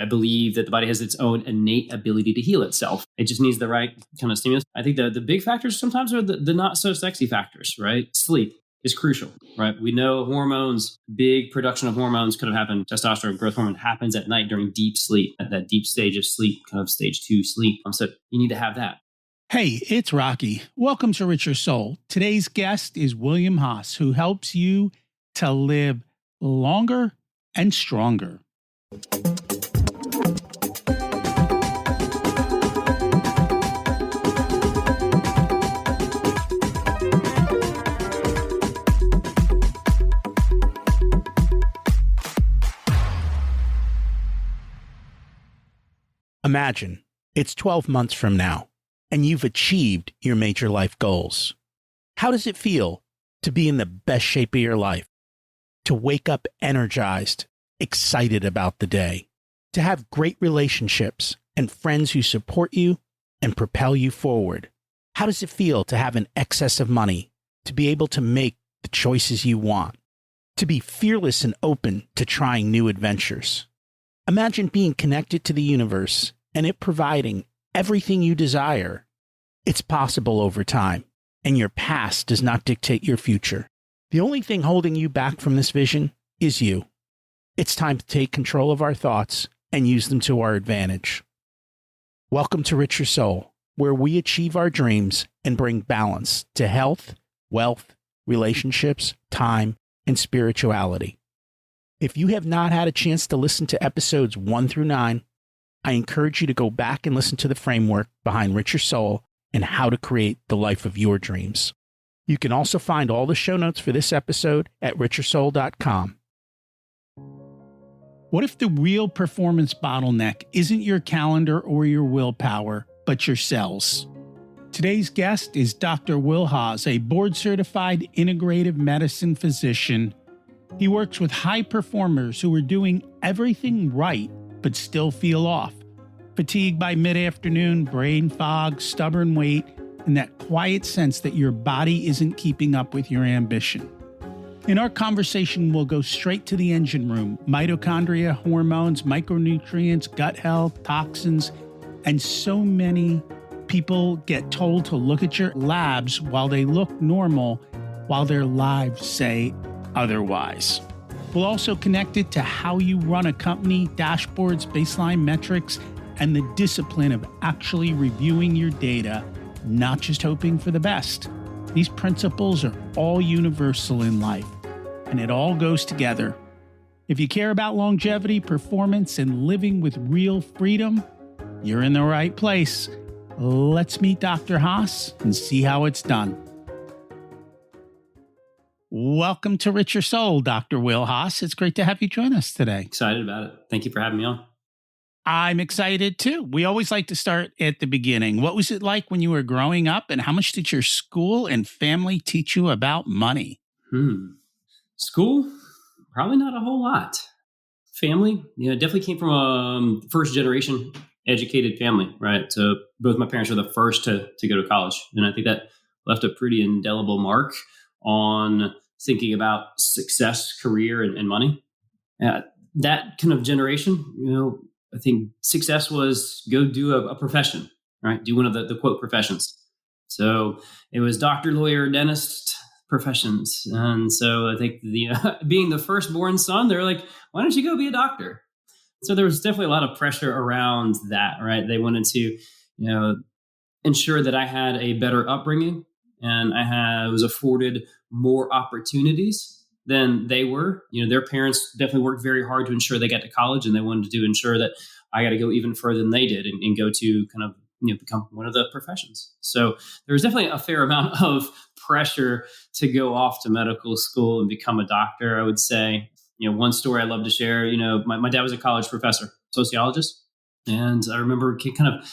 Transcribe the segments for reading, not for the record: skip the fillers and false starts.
I believe that the body has its own innate ability to heal itself. It just needs the right kind of stimulus. I think the big factors sometimes are the not so sexy factors, right? Sleep is crucial, right? We know hormones, big production of hormones could have happened. Testosterone, growth hormone happens at night during deep sleep, at that deep stage of sleep, kind of stage 2 sleep. So you need to have that. Hey, it's Rocky. Welcome to Richer Soul. Today's guest is William Haas, who helps you to live longer and stronger. Imagine it's 12 months from now, and you've achieved your major life goals. How does it feel to be in the best shape of your life? To wake up energized, excited about the day, to have great relationships and friends who support you and propel you forward. How does it feel to have an excess of money, to be able to make the choices you want, to be fearless and open to trying new adventures? Imagine being connected to the universe and it providing everything you desire. It's possible over time, and your past does not dictate your future. The only thing holding you back from this vision is you. It's time to take control of our thoughts and use them to our advantage. Welcome to Richer Soul, where we achieve our dreams and bring balance to health, wealth, relationships, time, and spirituality. If you have not had a chance to listen to episodes 1 through 9, I encourage you to go back and listen to the framework behind Richer Soul and how to create the life of your dreams. You can also find all the show notes for this episode at richersoul.com. What if the real performance bottleneck isn't your calendar or your willpower, but your cells? Today's guest is Dr. Will Haas, a board-certified integrative medicine physician. He works with high performers who are doing everything right, but still feel off. Fatigue by mid-afternoon, brain fog, stubborn weight, and that quiet sense that your body isn't keeping up with your ambition. In our conversation, we'll go straight to the engine room: mitochondria, hormones, micronutrients, gut health, toxins, and so many people get told to look at your labs while they look normal, while their lives say otherwise. We'll also connect it to how you run a company, dashboards, baseline metrics, and the discipline of actually reviewing your data, not just hoping for the best. These principles are all universal in life, and it all goes together. If you care about longevity, performance, and living with real freedom, you're in the right place. Let's meet Dr. Haas and see how it's done. Welcome to Richer Soul, Dr. Will Haas. It's great to have you join us today. Excited about it. Thank you for having me on. I'm excited too. We always like to start at the beginning. What was it like when you were growing up, and how much did your school and family teach you about money? School? Probably not a whole lot. Family? Definitely came from a first generation educated family, right? So both my parents were the first to go to college. And I think that left a pretty indelible mark on thinking about success, career, and money. That kind of generation, I think success was go do a profession, right? Do one of the quote professions. So it was doctor, lawyer, dentist professions. And so I think being the firstborn son, they're like, why don't you go be a doctor? So there was definitely a lot of pressure around that, right? They wanted to, ensure that I had a better upbringing, and I was afforded more opportunities than they were. Their parents definitely worked very hard to ensure they got to college, and they wanted to ensure that I got to go even further than they did and go to kind of become one of the professions. So there was definitely a fair amount of pressure to go off to medical school and become a doctor, I would say. One story I love to share, my dad was a college professor, sociologist. And I remember kind of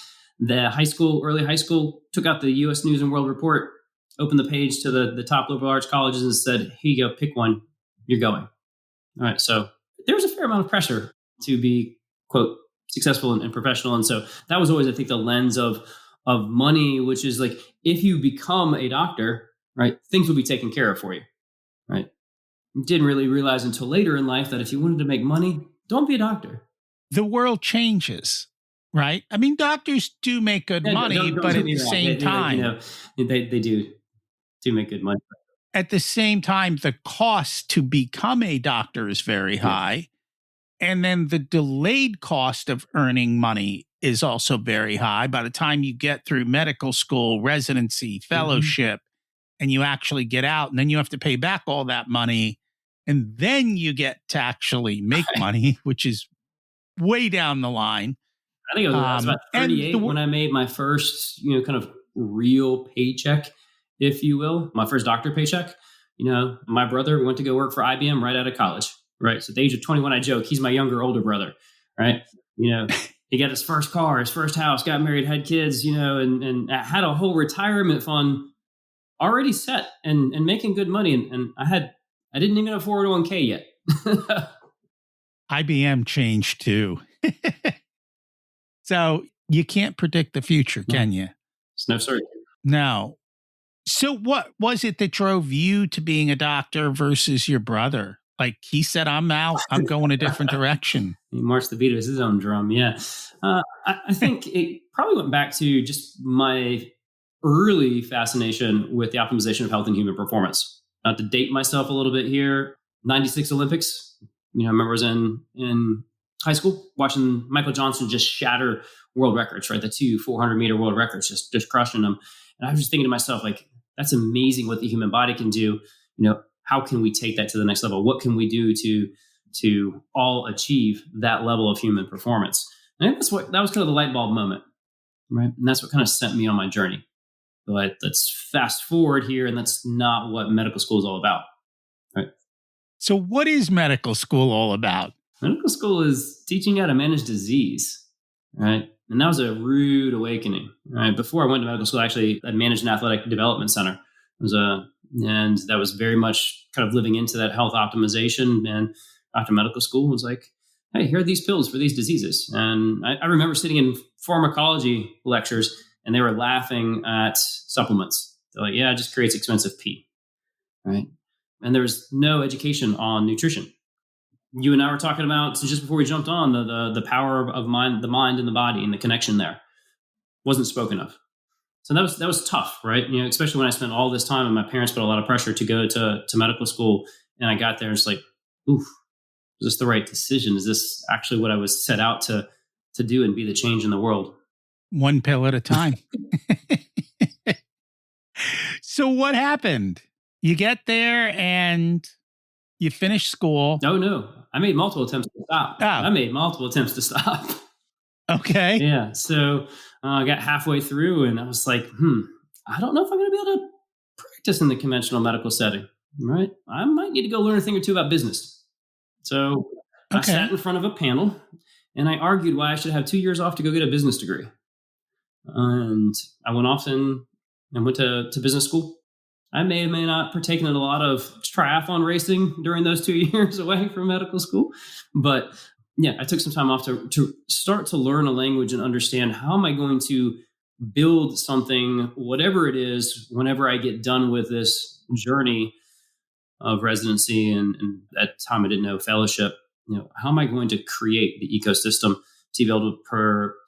early high school, took out the U.S. News and World Report, opened the page to the top liberal arts colleges and said, here you go, pick one, you're going. All right. So there was a fair amount of pressure to be, quote, successful and professional. And so that was always, I think, the lens of money, which is like, if you become a doctor, right, things will be taken care of for you, right? Didn't really realize until later in life that if you wanted to make money, don't be a doctor. the world changes, right? I mean, doctors do make good money, don't but get at me the wrong. same time, They do make good money. the cost to become a doctor is very high. And then the delayed cost of earning money is also very high. By the time you get through medical school, residency, fellowship, and you actually get out, and then you have to pay back all that money. And then you get to actually make money, which is way down the line. I think I was about 38 when I made my first, kind of real paycheck, if you will, my first doctor paycheck. My brother went to go work for IBM right out of college, right? So at the age of 21, I joke, he's my older brother, right? He got his first car, his first house, got married, had kids, and had a whole retirement fund already set and making good money. And I didn't even have a 401k yet. IBM changed too. So you can't predict the future, can you? No, sir. No. So what was it that drove you to being a doctor versus your brother? Like he said, I'm out, I'm going a different direction. He marched the beat of his own drum. Yeah. I think it probably went back to just my early fascination with the optimization of health and human performance. Not to date myself a little bit here, 96 Olympics. I remember I was in high school watching Michael Johnson just shatter world records, right? The 400-meter world records, just crushing them. And I was just thinking to myself, like, that's amazing what the human body can do. How can we take that to the next level? What can we do to all achieve that level of human performance? And I think that was kind of the light bulb moment, right? And that's what kind of sent me on my journey. But let's fast forward here, and that's not what medical school is all about, right? So what is medical school all about? Medical school is teaching you how to manage disease, right? And that was a rude awakening, right? Before I went to medical school, actually, I managed an athletic development center. And that was very much kind of living into that health optimization. And after medical school, it was like, hey, here are these pills for these diseases. And I remember sitting in pharmacology lectures, and they were laughing at supplements. They're like, yeah, it just creates expensive pee, right? And there was no education on nutrition. You and I were talking about, so just before we jumped on, the power of mind, the mind and the body, and the connection there wasn't spoken of. So that was tough, right? Especially when I spent all this time, and my parents put a lot of pressure to go to medical school, and I got there, and it's like, oof, is this the right decision? Is this actually what I was set out to do and be the change in the world? One pill at a time. So what happened? You get there and you finish school. Oh, no. I made multiple attempts to stop. Okay. Yeah. So I got halfway through, and I was like, I don't know if I'm going to be able to practice in the conventional medical setting, right? I might need to go learn a thing or two about business. So I sat in front of a panel, and I argued why I should have 2 years off to go get a business degree. And I went off and went to business school. I may or may not partaken in a lot of triathlon racing during those 2 years away from medical school. But yeah, I took some time off to start to learn a language and understand how am I going to build something, whatever it is, whenever I get done with this journey of residency. And at the time I didn't know fellowship, how am I going to create the ecosystem to be able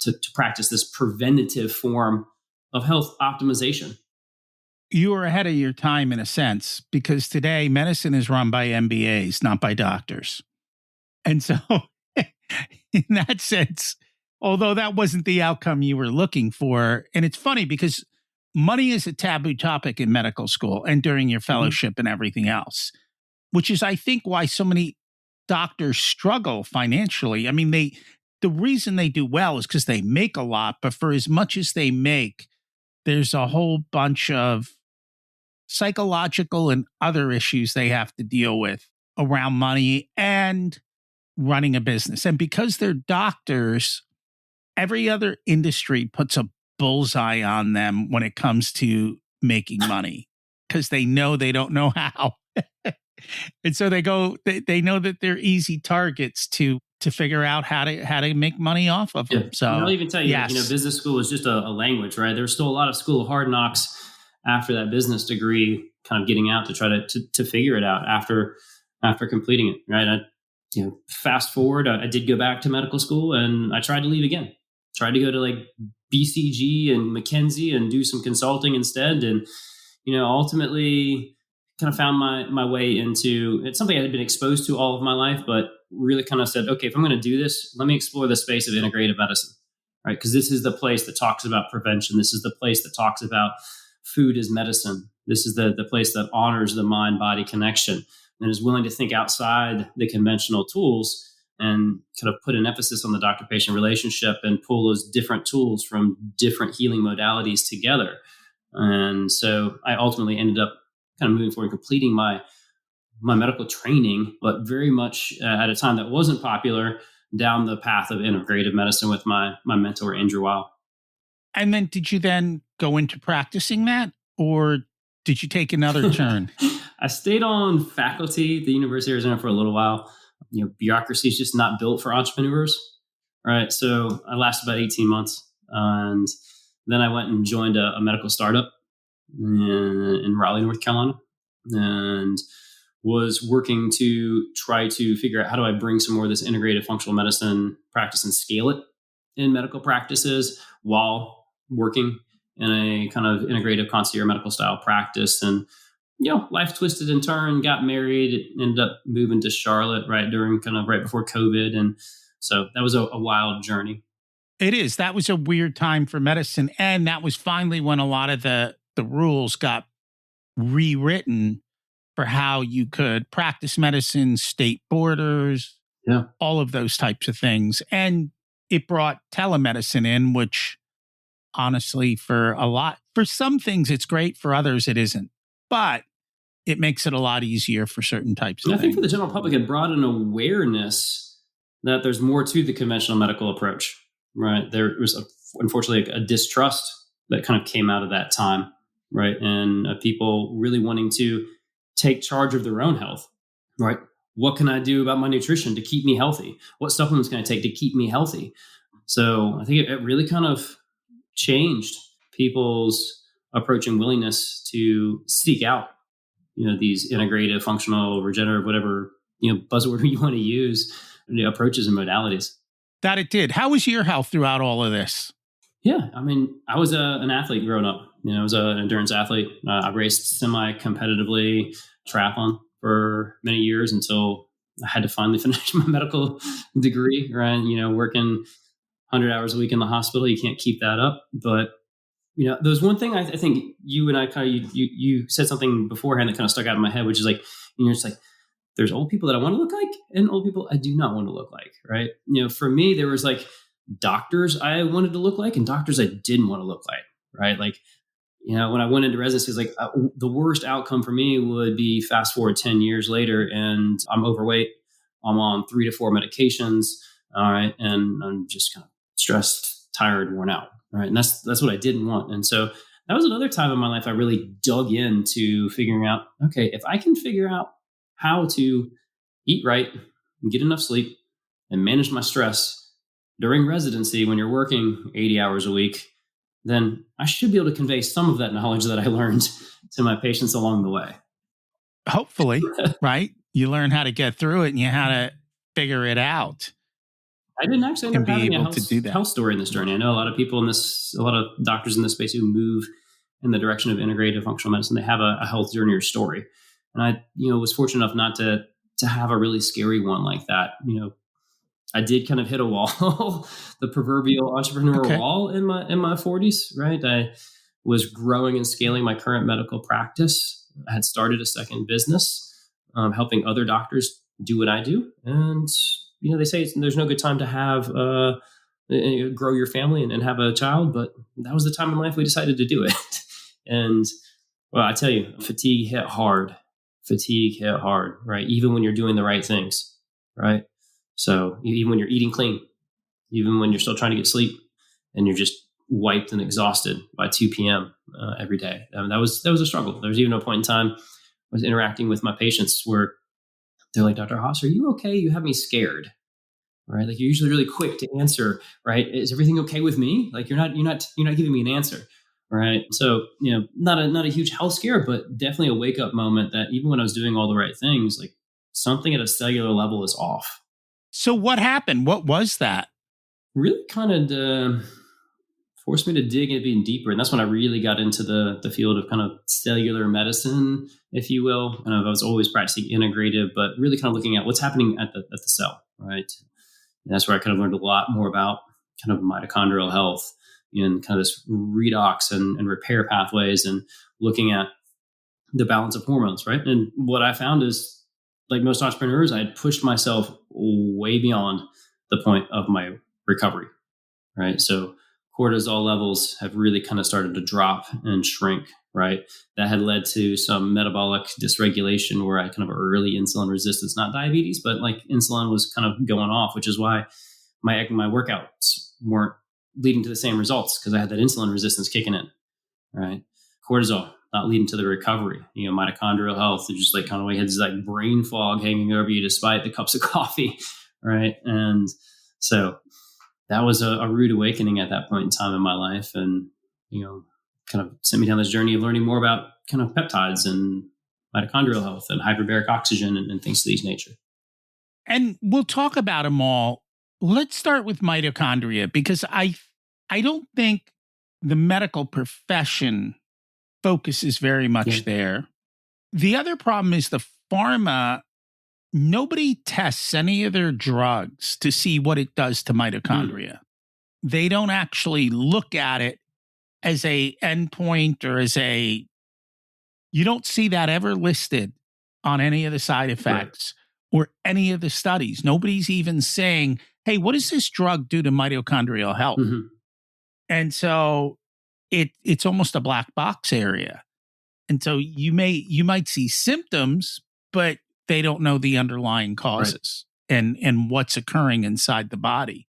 to practice this preventative form of health optimization? You were ahead of your time in a sense, because today medicine is run by MBAs, not by doctors. And so in that sense, although that wasn't the outcome you were looking for, and it's funny because money is a taboo topic in medical school and during your fellowship and everything else, which is, I think, why so many doctors struggle financially. I mean, the reason they do well is because they make a lot, but for as much as they make, there's a whole bunch of psychological and other issues they have to deal with around money and running a business. And because they're doctors, every other industry puts a bullseye on them when it comes to making money because they know they don't know how. And so they know that they're easy targets to figure out how to make money off of them. So I'll even tell you, business school is just a language, right? There's still a lot of school of hard knocks after that business degree, kind of getting out to try to figure it out after completing it, right? fast forward, I did go back to medical school and I tried to leave again. Tried to go to like BCG and McKinsey and do some consulting instead. And, ultimately kind of found my way into it's something I had been exposed to all of my life, but really kind of said, okay, if I'm going to do this, let me explore the space of integrative medicine, right? Because this is the place that talks about prevention. This is the place that talks about food as medicine. This is the place that honors the mind-body connection and is willing to think outside the conventional tools and kind of put an emphasis on the doctor-patient relationship and pull those different tools from different healing modalities together. And so I ultimately ended up kind of moving forward and completing my medical training, but very much at a time that wasn't popular, down the path of integrative medicine with my mentor, Andrew Weil. And then did you then go into practicing that, or did you take another turn? I stayed on faculty at the University of Arizona for a little while. Bureaucracy is just not built for entrepreneurs, right? So I lasted about 18 months. And then I went and joined a medical startup in Raleigh, North Carolina, and was working to try to figure out how do I bring some more of this integrative functional medicine practice and scale it in medical practices while working in a kind of integrative concierge medical style practice. And, life twisted and turned, got married, ended up moving to Charlotte right before COVID. And so that was a wild journey. It is. That was a weird time for medicine. And that was finally when a lot of the rules got rewritten for how you could practice medicine, state borders, all of those types of things. And it brought telemedicine in, which honestly, for some things it's great, for others it isn't. But it makes it a lot easier for certain types of things. I think for the general public, it brought an awareness that there's more to the conventional medical approach, right? There was unfortunately a distrust that kind of came out of that time, right? And people really wanting to take charge of their own health, right? What can I do about my nutrition to keep me healthy? What supplements can I take to keep me healthy? So I think it really kind of changed people's approach and willingness to seek out, these integrative, functional, regenerative, whatever, buzzword you want to use, approaches and modalities. That it did. How was your health throughout all of this? Yeah. I mean, I was an athlete growing up. I was an endurance athlete. I raced semi-competitively triathlon for many years until I had to finally finish my medical degree, right? Working 100 hours a week in the hospital, you can't keep that up. But, there's one thing I think you and I you said something beforehand that kind of stuck out in my head, which is like, you're just like, there's old people that I want to look like and old people I do not want to look like, right? For me, there was like doctors I wanted to look like and doctors I didn't want to look like, right? Like, when I went into residency, it's like the worst outcome for me would be fast forward 10 years later and I'm overweight. I'm on 3 to 4 medications. All right. And I'm just kind of stressed, tired, worn out. Right. And that's what I didn't want. And so that was another time in my life I really dug into figuring out, okay, if I can figure out how to eat right and get enough sleep and manage my stress during residency when you're working 80 hours a week, then I should be able to convey some of that knowledge that I learned to my patients along the way. Hopefully, right? You learn how to get through it and you how to figure it out. I didn't actually end up having a health story in this journey. I know a lot of people a lot of doctors in this space who move in the direction of integrative functional medicine, they have a health journey or story. And I, was fortunate enough not to have a really scary one like that. I did kind of hit a wall, the proverbial entrepreneur wall in my 40s, right? I was growing and scaling my current medical practice. I had started a second business, helping other doctors do what I do. And, they say there's no good time to have, grow your family and have a child, but that was the time in life we decided to do it. And well, I tell you, fatigue hit hard, right? Even when you're doing the right things, right? So even when you're eating clean, even when you're still trying to get sleep and you're just wiped and exhausted by 2 p.m. Every day. That was a struggle. There was even a point in time I was interacting with my patients where they're like, Dr. Haas, are you okay? You have me scared, right? Like you're usually really quick to answer, right? Is everything okay with me? Like you're not giving me an answer, right? So, not a huge health scare, but definitely a wake up moment that even when I was doing all the right things, like something at a cellular level is off. So what happened? What was that? Really kind of forced me to dig in deeper. And that's when I really got into the field of kind of cellular medicine, if you will. And I was always practicing integrative, but really kind of looking at what's happening at the cell, right? And that's where I kind of learned a lot more about kind of mitochondrial health and kind of this redox and repair pathways, and looking at the balance of hormones, right? And what I found is, like most entrepreneurs, I had pushed myself way beyond the point of my recovery, right? So cortisol levels have really kind of started to drop and shrink, right? That had led to some metabolic dysregulation where I kind of early insulin resistance, not diabetes, but like insulin was kind of going off, which is why my workouts weren't leading to the same results, because I had that insulin resistance kicking in, right? Cortisol not leading to the recovery, mitochondrial health, just like kind of like had this like brain fog hanging over you despite the cups of coffee, right? And so that was a rude awakening at that point in time in my life, and kind of sent me down this journey of learning more about kind of peptides and mitochondrial health and hyperbaric oxygen and things of these nature. And we'll talk about them all. Let's start with mitochondria, because I don't think the medical profession focuses very much there. The other problem is the pharma, nobody tests any of their drugs to see what it does to mitochondria. They don't actually look at it as a endpoint or you don't see that ever listed on any of the side effects or any of the studies. Nobody's even saying, hey, what does this drug do to mitochondrial health? And so it's almost a black box area. And so you might see symptoms, but they don't know the underlying causes and what's occurring inside the body.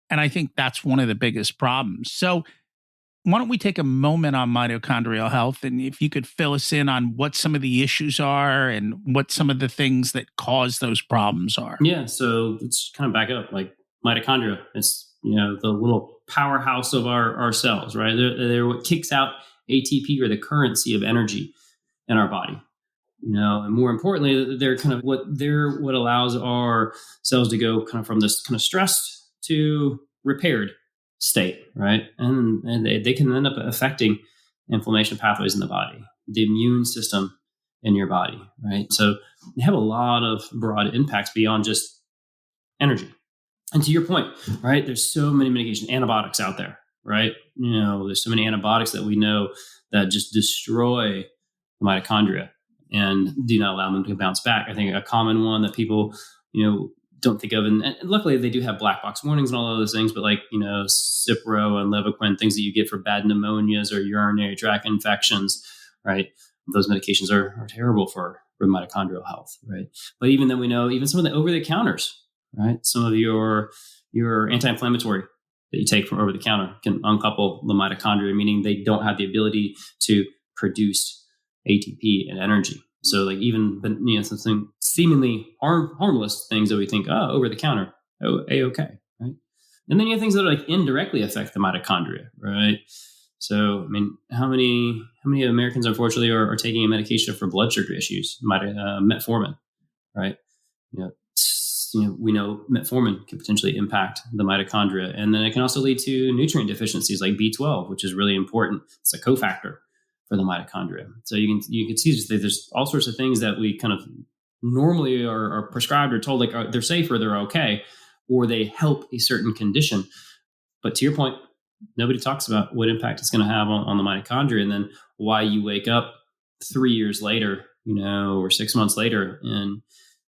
And I think that's one of the biggest problems. So why don't we take a moment on mitochondrial health, and if you could fill us in on what some of the issues are and what some of the things that cause those problems are. Yeah, so let's kind of back up. Like mitochondria, it's the little powerhouse of our cells, right? They're what kicks out ATP, or the currency of energy in our body. And more importantly, they're kind of what allows our cells to go kind of from this kind of stressed to repaired state, right? And they can end up affecting inflammation pathways in the body, the immune system in your body, right? So they have a lot of broad impacts beyond just energy. And to your point, right, there's so many mitigation antibiotics out there, right? There's so many antibiotics that we know that just destroy the mitochondria and do not allow them to bounce back. I think a common one that people, don't think of, and luckily they do have black box warnings and all of those things, but like, Cipro and Levaquin, things that you get for bad pneumonias or urinary tract infections, right? Those medications are terrible for mitochondrial health, right? But even then, we know even some of the over-the-counters, right? Some of your anti-inflammatory that you take from over the counter can uncouple the mitochondria, meaning they don't have the ability to produce ATP and energy. So like even something seemingly harmless things that we think, over the counter, A-okay, right? And then you have things that like indirectly affect the mitochondria, right? So I mean, how many Americans unfortunately are taking a medication for blood sugar issues, metformin, right? We know metformin can potentially impact the mitochondria, and then it can also lead to nutrient deficiencies like B12, which is really important. It's a cofactor for the mitochondria. So you can see just that there's all sorts of things that we kind of normally are prescribed or told like they're safe or they're okay, or they help a certain condition. But to your point, nobody talks about what impact it's going to have on the mitochondria, and then why you wake up 3 years later, or 6 months later, and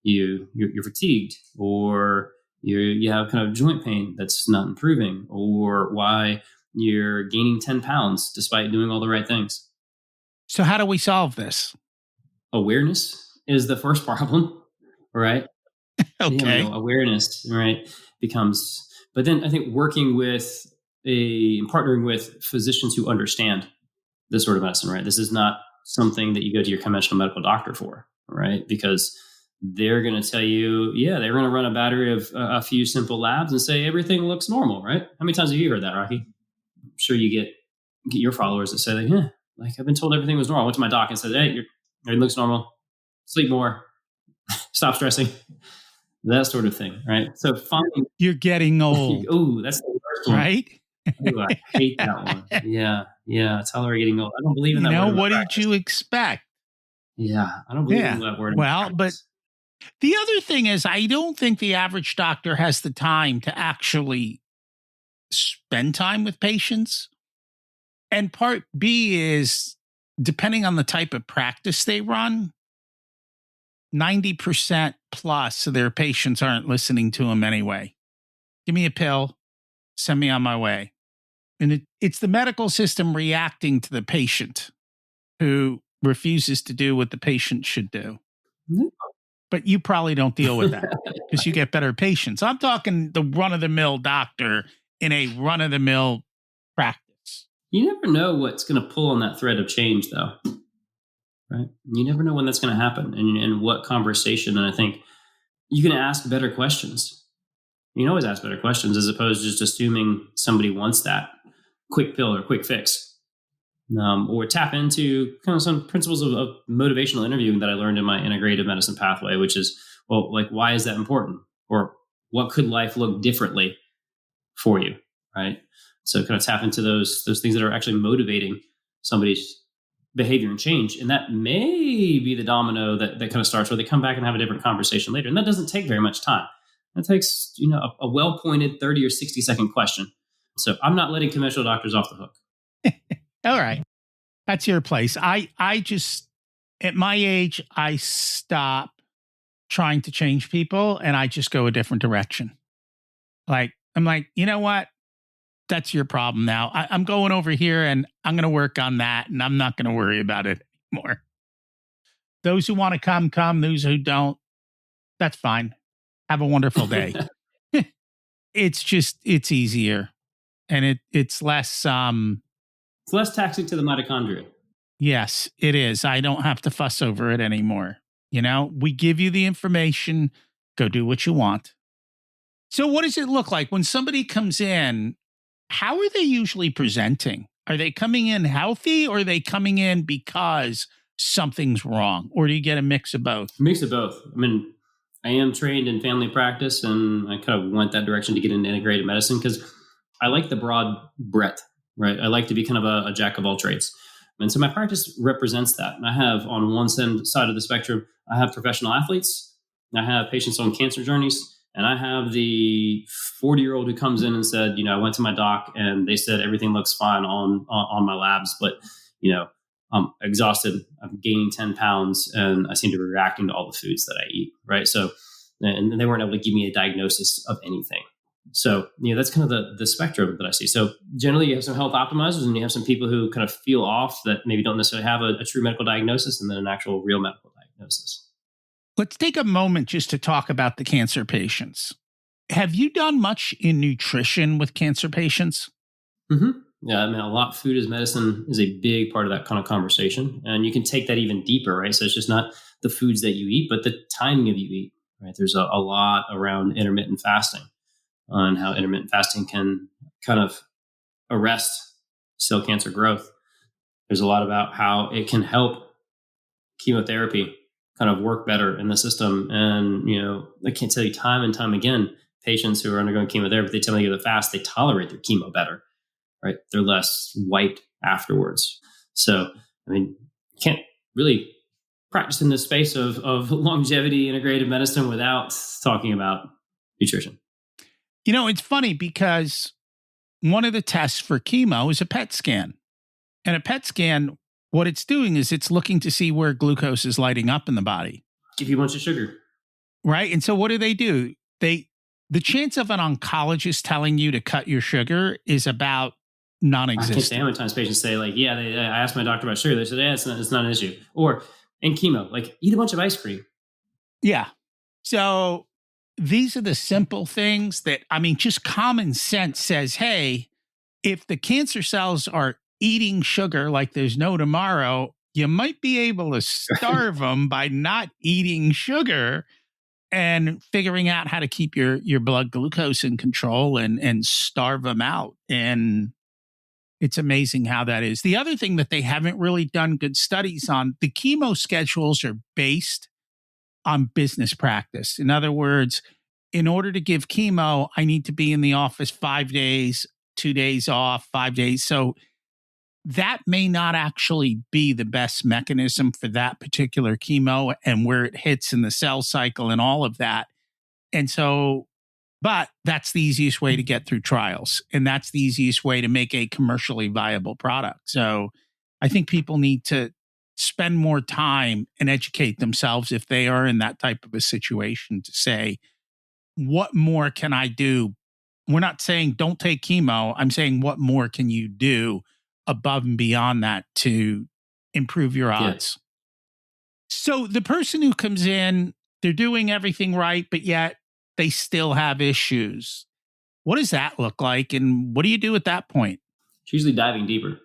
you're fatigued, or you have kind of joint pain that's not improving, or why you're gaining 10 pounds despite doing all the right things. So how do we solve this? Awareness is the first problem, right? Okay. Awareness, right, becomes, but then I think working with partnering with physicians who understand this sort of medicine, right? This is not something that you go to your conventional medical doctor for, right? Because they're going to tell you, they're going to run a battery of a few simple labs and say everything looks normal, right? How many times have you heard that, Rocky? I'm sure you get your followers that say, like I've been told everything was normal. I went to my doc and said, hey, everything looks normal. Sleep more. stop stressing, that sort of thing, right? So finding, You're getting old. oh, that's the worst one. Right? Ooh, I hate that one. Yeah. Tolerate getting old. I don't believe in that word in my What did practice. you expect? Yeah, I don't believe in that word. Well, but the other thing is, I don't think the average doctor has the time to actually spend time with patients. And part B is, depending on the type of practice they run, 90% plus of their patients aren't listening to them anyway. Give me a pill, send me on my way. And it's the medical system reacting to the patient who refuses to do what the patient should do. Mm-hmm. But you probably don't deal with that because you get better patients. I'm talking the run-of-the-mill doctor in a run-of-the-mill practice. You never know what's going to pull on that thread of change, though, right? You never know when that's going to happen and what conversation. And I think you can ask better questions. You can always ask better questions as opposed to just assuming somebody wants that quick pill or quick fix. Or tap into kind of some principles of motivational interviewing that I learned in my integrative medicine pathway, which is, well, like, why is that important? Or what could life look differently for you, right? So kind of tap into those things that are actually motivating somebody's behavior and change. And that may be the domino that kind of starts where they come back and have a different conversation later. And that doesn't take very much time. That takes, a well-pointed 30 or 60-second question. So I'm not letting conventional doctors off the hook. All right. That's your place. I just, at my age, I stop trying to change people and I just go a different direction. I'm like, you know what? That's your problem now. I'm going over here and I'm going to work on that and I'm not going to worry about it anymore. Those who want to come. Those who don't, that's fine. Have a wonderful day. It's easier and it's less, it's less taxing to the mitochondria. Yes, it is. I don't have to fuss over it anymore. We give you the information, go do what you want. So what does it look like when somebody comes in? How are they usually presenting? Are they coming in healthy or are they coming in because something's wrong? Or do you get a mix of both? Mix of both. I mean, I am trained in family practice and I kind of went that direction to get into integrated medicine because I like the broad breadth. Right. I like to be kind of a jack of all trades. And so my practice represents that. And I have on one side of the spectrum, I have professional athletes, I have patients on cancer journeys, and I have the 40-year-old who comes in and said, I went to my doc and they said everything looks fine on my labs, but, I'm exhausted, I'm gaining 10 pounds, and I seem to be reacting to all the foods that I eat. Right. So, and they weren't able to give me a diagnosis of anything. So, that's kind of the spectrum that I see. So generally you have some health optimizers and you have some people who kind of feel off that maybe don't necessarily have a true medical diagnosis and then an actual real medical diagnosis. Let's take a moment just to talk about the cancer patients. Have you done much in nutrition with cancer patients? Mm-hmm. Yeah, I mean, a lot. Food as medicine is a big part of that kind of conversation. And you can take that even deeper, right? So it's just not the foods that you eat, but the timing of you eat, right? There's a lot around intermittent fasting on how intermittent fasting can kind of arrest cell cancer growth. There's a lot about how it can help chemotherapy kind of work better in the system. And, I can't tell you time and time again, patients who are undergoing chemotherapy, they tell me to go fast, they tolerate their chemo better, right? They're less wiped afterwards. So, I mean, you can't really practice in this space of longevity integrated medicine without talking about nutrition. It's funny because one of the tests for chemo is a PET scan. And a PET scan, what it's doing is it's looking to see where glucose is lighting up in the body. Give you a bunch of sugar. Right. And so what do? The chance of an oncologist telling you to cut your sugar is about non-existent. I can't say how many times patients say, like, I asked my doctor about sugar. They said, it's not an issue. Or in chemo, like, eat a bunch of ice cream. Yeah. So these are the simple things that, just common sense says, hey, if the cancer cells are eating sugar like there's no tomorrow, you might be able to starve them by not eating sugar and figuring out how to keep your blood glucose in control and starve them out. And it's amazing how that is. The other thing that they haven't really done good studies on, the chemo schedules are based on business practice. In other words, in order to give chemo, I need to be in the office 5 days, 2 days off, 5 days. So that may not actually be the best mechanism for that particular chemo and where it hits in the cell cycle and all of that. And so, but that's the easiest way to get through trials. And that's the easiest way to make a commercially viable product. So I think people need to spend more time and educate themselves if they are in that type of a situation to say, what more can I do? We're not saying don't take chemo. I'm saying what more can you do above and beyond that to improve your odds? So the person who comes in, they're doing everything right, but yet they still have issues. What does that look like? And what do you do at that point? It's usually diving deeper,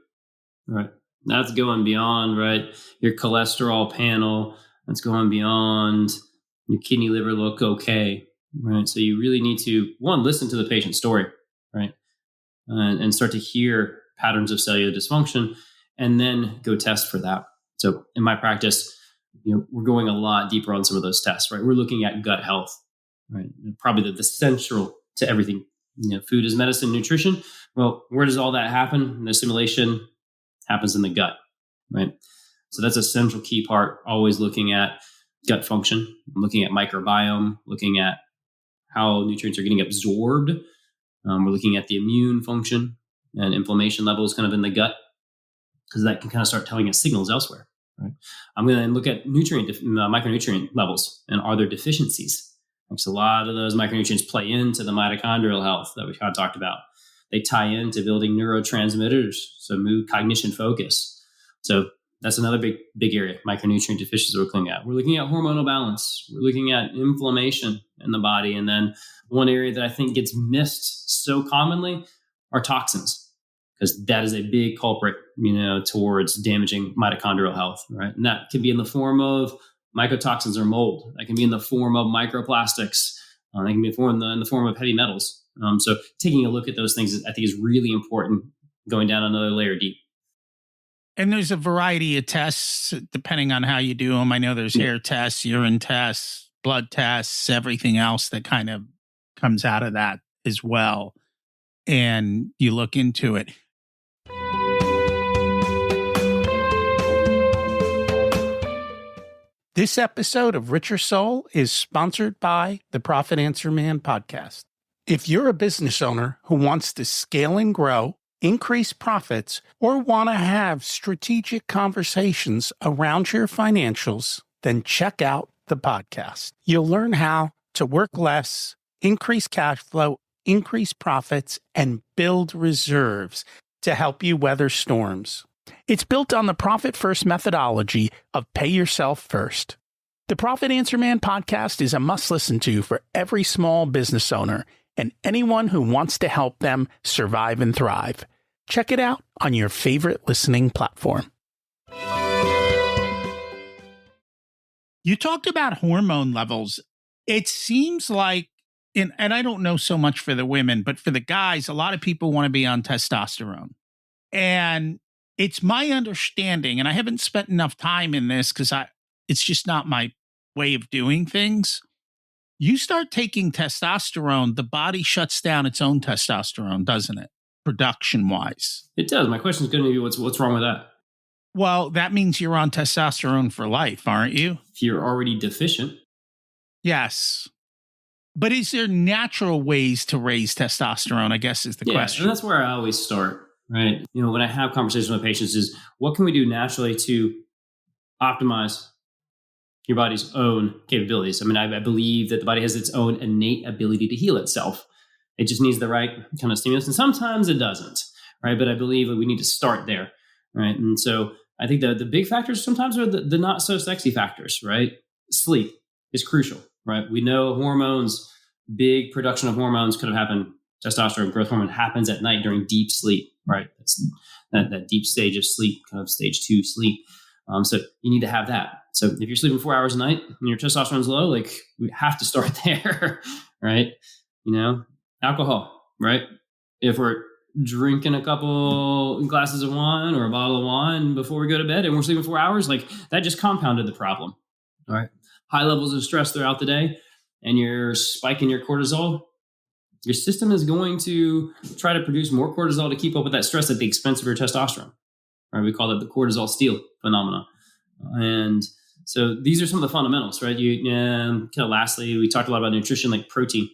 right? That's going beyond, right, your cholesterol panel. That's going beyond your kidney, liver look okay, right? So you really need to, one, listen to the patient's story, right? And start to hear patterns of cellular dysfunction, and then go test for that. So in my practice, we're going a lot deeper on some of those tests, right? We're looking at gut health, right? Probably the central to everything. Food is medicine, nutrition. Well, where does all that happen? The assimilation happens in the gut, right? So that's a central key part, always looking at gut function, looking at microbiome, looking at how nutrients are getting absorbed. We're looking at the immune function and inflammation levels kind of in the gut, because that can kind of start telling us signals elsewhere, right? I'm going to look at micronutrient levels, and are there deficiencies? Because a lot of those micronutrients play into the mitochondrial health that we kind of talked about. They tie into building neurotransmitters, so mood, cognition, focus. So that's another big area, micronutrient deficiencies we're looking at. We're looking at hormonal balance. We're looking at inflammation in the body. And then one area that I think gets missed so commonly are toxins, because that is a big culprit, towards damaging mitochondrial health, right? And that can be in the form of mycotoxins or mold. That can be in the form of microplastics. That can be in the form of heavy metals. So taking a look at those things, I think, is really important, going down another layer deep. And there's a variety of tests depending on how you do them. I know there's hair tests, urine tests, blood tests, everything else that kind of comes out of that as well. And you look into it. This episode of Richer Soul is sponsored by the Profit Answer Man podcast. If you're a business owner who wants to scale and grow, increase profits, or want to have strategic conversations around your financials, then check out the podcast. You'll learn how to work less, increase cash flow, increase profits, and build reserves to help you weather storms. It's built on the Profit First methodology of pay yourself first. The Profit Answer Man podcast is a must listen to for every small business owner and anyone who wants to help them survive and thrive. Check it out on your favorite listening platform. You talked about hormone levels. It seems like, and I don't know so much for the women, but for the guys, a lot of people want to be on testosterone. And it's my understanding, and I haven't spent enough time in this because it's just not my way of doing things. You start taking testosterone, the body shuts down its own testosterone, doesn't it? Production-wise. It does. My question is going to be, what's wrong with that? Well, that means you're on testosterone for life, aren't you? If you're already deficient. Yes. But is there natural ways to raise testosterone, I guess, is the question. And that's where I always start, right? When I have conversations with patients is, what can we do naturally to optimize your body's own capabilities? I mean, I believe that the body has its own innate ability to heal itself. It just needs the right kind of stimulus. And sometimes it doesn't, right? But I believe that we need to start there, right? And so I think the big factors sometimes are the not so sexy factors, right? Sleep is crucial, right? We know hormones, big production of hormones could have happened. Testosterone, growth hormone, happens at night during deep sleep, right? That's that deep stage of sleep, kind of stage 2 sleep. So you need to have that. So if you're sleeping 4 hours a night and your testosterone's low, like, we have to start there, right? Alcohol, right? If we're drinking a couple glasses of wine or a bottle of wine before we go to bed and we're sleeping 4 hours, like, that just compounded the problem, all right? high levels of stress throughout the day and you're spiking your cortisol, your system is going to try to produce more cortisol to keep up with that stress at the expense of your testosterone. Right? We call it the cortisol steal phenomenon. And so these are some of the fundamentals, right? Kind of lastly, we talked a lot about nutrition, like protein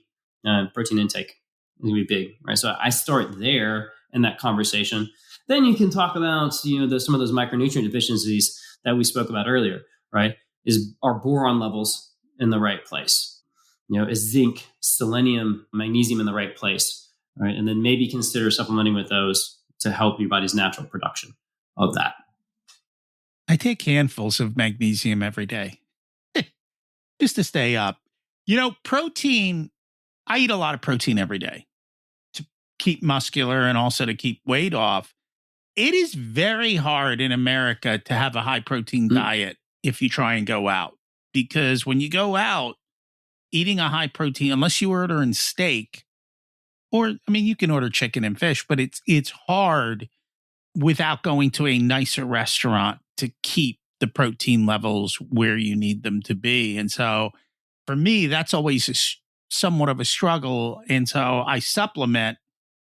intake is going to be big, right? So I start there in that conversation. Then you can talk about, some of those micronutrient deficiencies that we spoke about earlier, right? Are boron levels in the right place? Is zinc, selenium, magnesium in the right place, right? And then maybe consider supplementing with those to help your body's natural production of that. I take handfuls of magnesium every day just to stay up. Protein, I eat a lot of protein every day to keep muscular and also to keep weight off. It is very hard in America to have a high protein diet if you try and go out, because when you go out, eating a high protein, unless you order in steak, you can order chicken and fish, but it's hard without going to a nicer restaurant to keep the protein levels where you need them to be. And so for me, that's always somewhat of a struggle. And so I supplement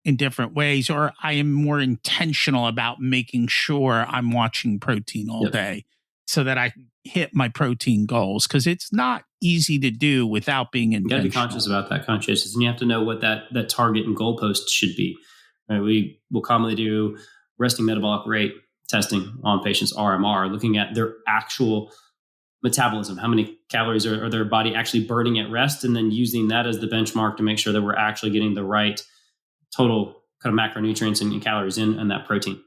in different ways, or I am more intentional about making sure I'm watching protein all day so that I hit my protein goals, because it's not easy to do without being intentional. You got to be conscious about that consciousness, and you have to know what that target and goalpost should be. Right? We will commonly do resting metabolic rate testing on patients' RMR, looking at their actual metabolism, how many calories are their body actually burning at rest, and then using that as the benchmark to make sure that we're actually getting the right total kind of macronutrients and calories in that protein.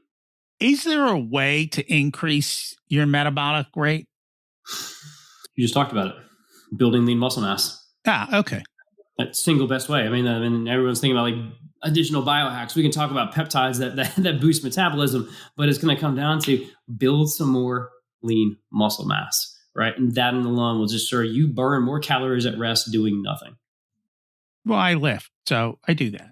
Is there a way to increase your metabolic rate? You just talked about it. Building lean muscle mass. Okay. That single best way. Everyone's thinking about like additional biohacks. We can talk about peptides that boost metabolism, but it's going to come down to build some more lean muscle mass, right? And that in alone will just ensure you burn more calories at rest doing nothing. Well, I lift, so I do that.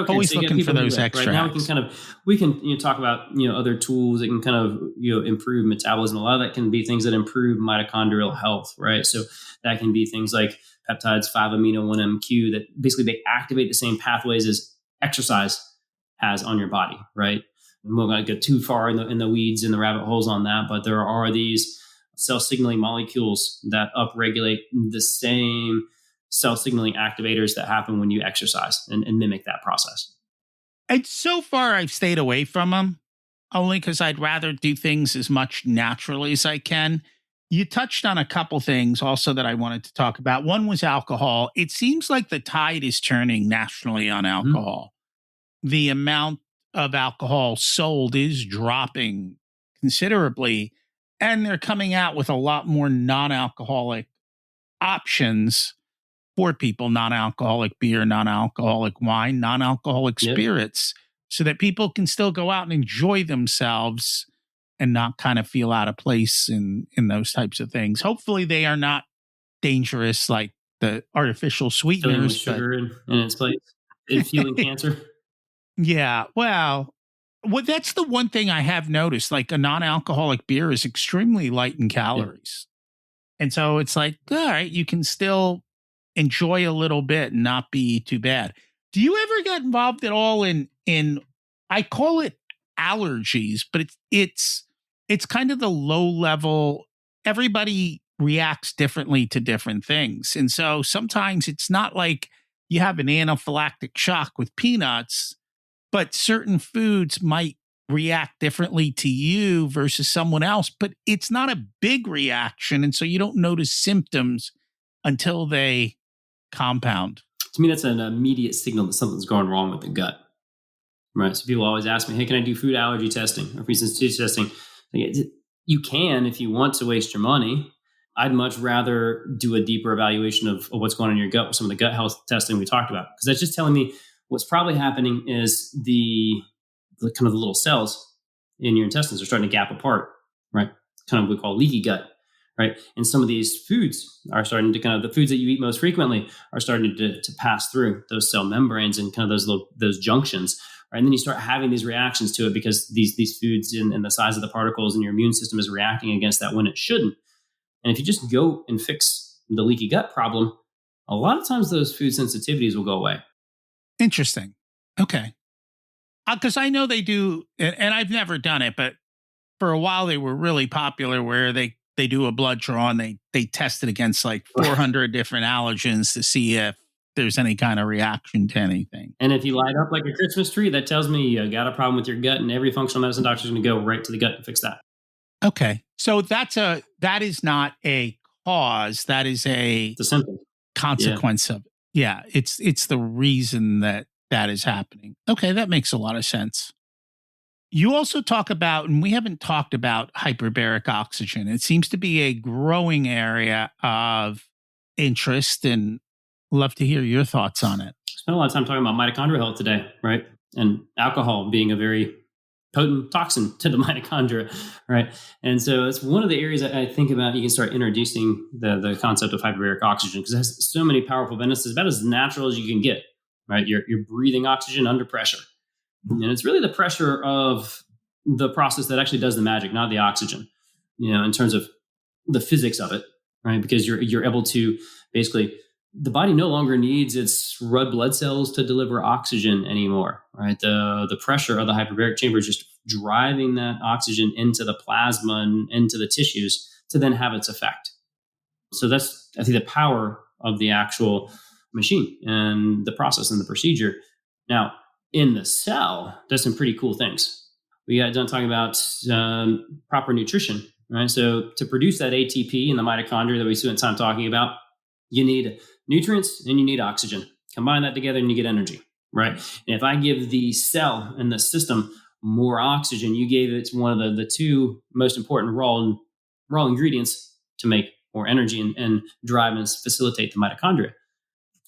Always so looking for those extras. Right now we can talk about other tools that can kind of improve metabolism. A lot of that can be things that improve mitochondrial health, right? So that can be things like peptides, 5-amino-1-MQ, that basically they activate the same pathways as exercise has on your body, right? I'm not going to go too far in the weeds and the rabbit holes on that, but there are these cell signaling molecules that upregulate the same cell signaling activators that happen when you exercise and mimic that process. And so far, I've stayed away from them only because I'd rather do things as much naturally as I can. You touched on a couple things also that I wanted to talk about. One was alcohol. It seems like the tide is turning nationally on alcohol. The amount of alcohol sold is dropping considerably, and they're coming out with a lot more non-alcoholic options for people, non-alcoholic beer, non-alcoholic wine, non-alcoholic spirits, so that people can still go out and enjoy themselves and not kind of feel out of place in those types of things. Hopefully they are not dangerous like the artificial sweeteners. With sugar in its place and fueling cancer. Yeah, well, that's the one thing I have noticed. Like a non-alcoholic beer is extremely light in calories. And so it's like, all right, you can still enjoy a little bit and not be too bad. Do you ever get involved at all in I call it allergies, but it's kind of the low level. Everybody reacts differently to different things. And so sometimes it's not like you have an anaphylactic shock with peanuts, but certain foods might react differently to you versus someone else, but it's not a big reaction. And so you don't notice symptoms until they compound. To me, that's an immediate signal that something's going wrong with the gut, right? So people always ask me, hey, can I do food allergy testing or food sensitivity testing? You can if you want to waste your money. I'd much rather do a deeper evaluation of what's going on in your gut with some of the gut health testing we talked about, because that's just telling me what's probably happening is the kind of the little cells in your intestines are starting to gap apart, right? Kind of what we call leaky gut, right? And some of these foods are starting to the foods that you eat most frequently are starting to pass through those cell membranes and kind of those junctions, right? And then you start having these reactions to it because these foods and the size of the particles in your immune system is reacting against that when it shouldn't. And if you just go and fix the leaky gut problem, a lot of times those food sensitivities will go away. Interesting. Okay. Because I know they do, and I've never done it, but for a while they were really popular where they do a blood draw and they test it against like 400 different allergens to see if there's any kind of reaction to anything. And if you light up like a Christmas tree, that tells me you got a problem with your gut, and every functional medicine doctor is going to go right to the gut and fix that. Okay. So that is not a cause. That is a symptom. Consequence of it. Yeah. It's the reason that is happening. Okay. That makes a lot of sense. You also talk about, and we haven't talked about hyperbaric oxygen. It seems to be a growing area of interest, and love to hear your thoughts on it. Spent a lot of time talking about mitochondrial health today, right? And alcohol being a very potent toxin to the mitochondria, right? And so it's one of the areas I think about. You can start introducing the concept of hyperbaric oxygen because it has so many powerful benefits. It's about as natural as you can get, right? You're breathing oxygen under pressure. And it's really the pressure of the process that actually does the magic, not the oxygen, in terms of the physics of it, right? Because you're able to basically, the body no longer needs its red blood cells to deliver oxygen anymore, right? The pressure of the hyperbaric chamber is just driving that oxygen into the plasma and into the tissues to then have its effect. So that's, I think, the power of the actual machine and the process and the procedure. Now, in the cell, does some pretty cool things. We got done talking about proper nutrition, right? So to produce that ATP in the mitochondria that we spent time talking about, you need nutrients and you need oxygen. Combine that together and you get energy, right? And if I give the cell and the system more oxygen, you gave it one of the two most important raw ingredients to make more energy and drive and facilitate the mitochondria.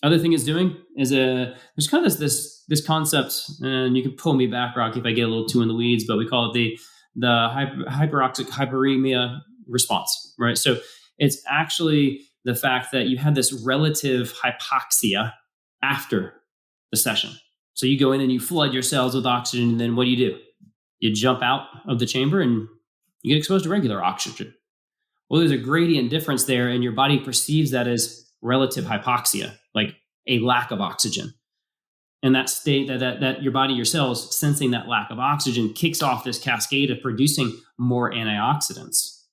Other thing it's doing is there's kind of this concept, and you can pull me back, Rocky, if I get a little too in the weeds, but we call it the hyperoxic hyperemia response, right? So it's actually the fact that you have this relative hypoxia after the session. So you go in and you flood your cells with oxygen, and then what do? You jump out of the chamber and you get exposed to regular oxygen. Well, there's a gradient difference there, and your body perceives that as relative hypoxia, like a lack of oxygen. And that state that your body, your cells sensing that lack of oxygen kicks off this cascade of producing more antioxidants.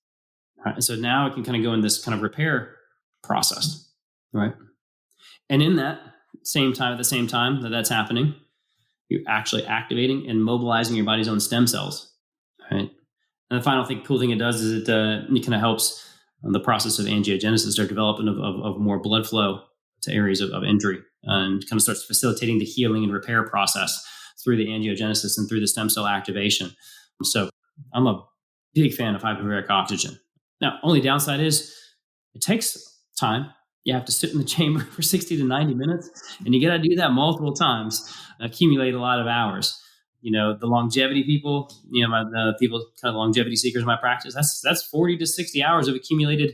Right? And so now it can kind of go in this kind of repair process, right? And in that same time, at the same time that's happening, you're actually activating and mobilizing your body's own stem cells, right? And the final cool thing it does is it kind of helps the process of angiogenesis or development of more blood flow to areas of injury, and kind of starts facilitating the healing and repair process through the angiogenesis and through the stem cell activation. So I'm a big fan of hyperbaric oxygen. Now, only downside is it takes time. You have to sit in the chamber for 60 to 90 minutes, and you got to do that multiple times, accumulate a lot of hours. The longevity people, the people kind of longevity seekers in my practice, that's 40 to 60 hours of accumulated